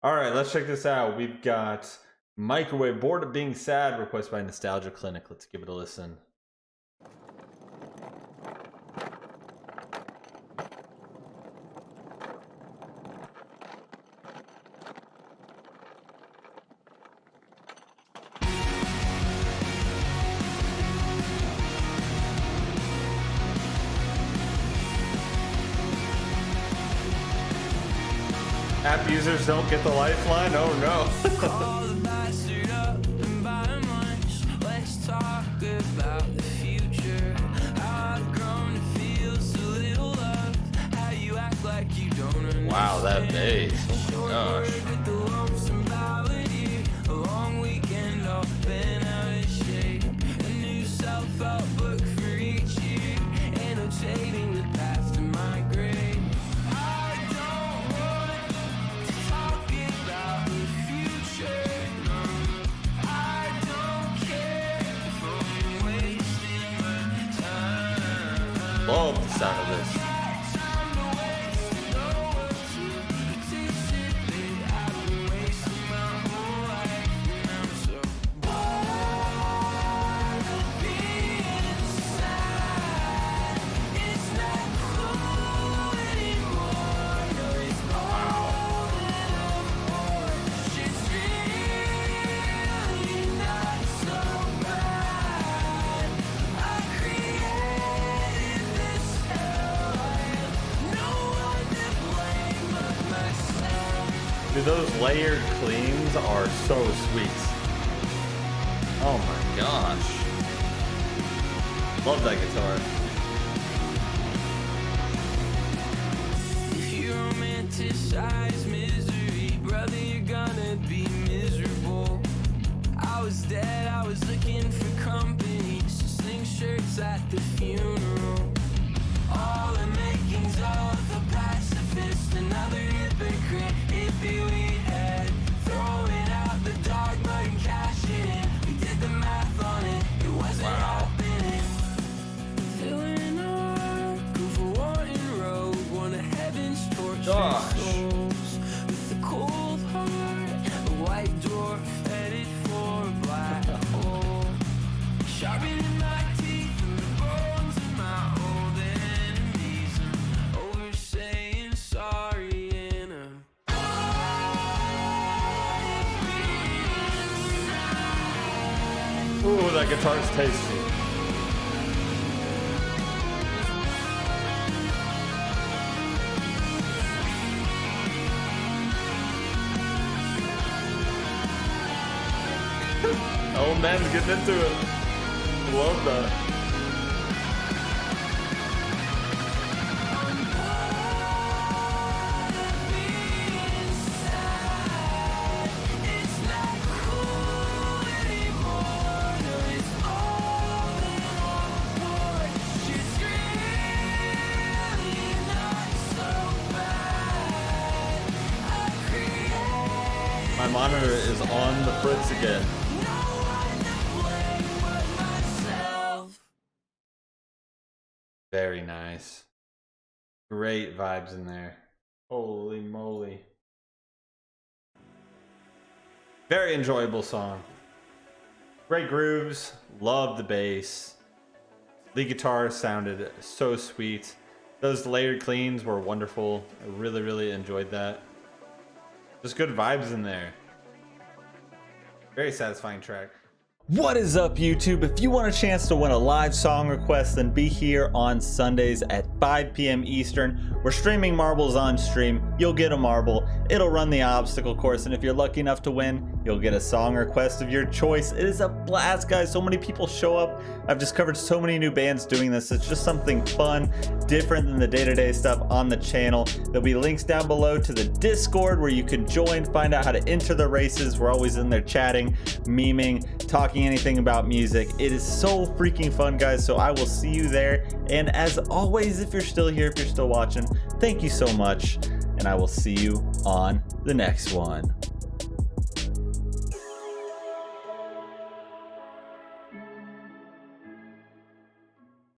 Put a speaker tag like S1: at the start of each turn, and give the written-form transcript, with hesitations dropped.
S1: All right, let's check this out. We've got Microwave, Bored of Being Sad, requested by Nostalgia Clinic. Let's give it a listen. App users don't get the lifeline? Oh no.
S2: Call the bastard up and buy him lunch. Let's talk about the future. How I've grown to feel so little love. How you act like you don't understand.
S1: Wow, that bass. Oh my gosh.
S2: With the lonesome ballad, a long weekend all been out of shape. A new self-help book for each year, annotating the path to my grave. I don't want to talk about the future. I don't care if I'm wasting my time.
S1: Love the sound of this.
S2: Time to waste, no one to participate. I've been wasting my whole life, and I'm so bored of being sad. It's not cool anymore. No, it's old and I'm bored. Shit's really not so bad. I created this hell. I have no one to blame but myself.
S1: Dude, those layered cleans are so sweet. Oh my gosh. Love that guitar.
S2: If you romanticize misery, brother, you're gonna be miserable. I was dead, I was looking for company, so sling shirts at the funeral. All the makings of a pacifist, another hypocrite, hippie we had. Throwing out the dogma and cashing in. We did the math on it, it wasn't happening. Filling our groove for wanting road, one of heaven's tortured
S1: Gosh.
S2: souls. With a cold heart, a white dwarf headed for a black hole. Sharpening my teeth and the bones of my old enemies. I'm over saying sorry and I'm
S1: Ooh, that guitar's tasty. Old man's getting into it. Love that. My monitor is on the fritz again. Very nice. Great vibes in there. Holy moly. Very enjoyable song. Great grooves. Love the bass. Lead guitar sounded so sweet. Those layered cleans were wonderful. I really, really enjoyed that. Just good vibes in there. Very satisfying track. What is up, YouTube? If you want a chance to win a live song request, then be here on Sundays at 5 p.m. Eastern. We're streaming marbles on stream. You'll get a marble. It'll run the obstacle course, and if you're lucky enough to win, you'll get a song request of your choice. It is a blast, guys. So many people show up. I've discovered so many new bands doing this. It's just something fun, different than the day-to-day stuff on the channel. There'll be links down below to the Discord where you can join, find out how to enter the races. We're always in there chatting, memeing, talking anything about music. It is so freaking fun, guys. So I will see you there. And as always, if you're still here, if you're still watching, thank you so much. And I will see you on the next one.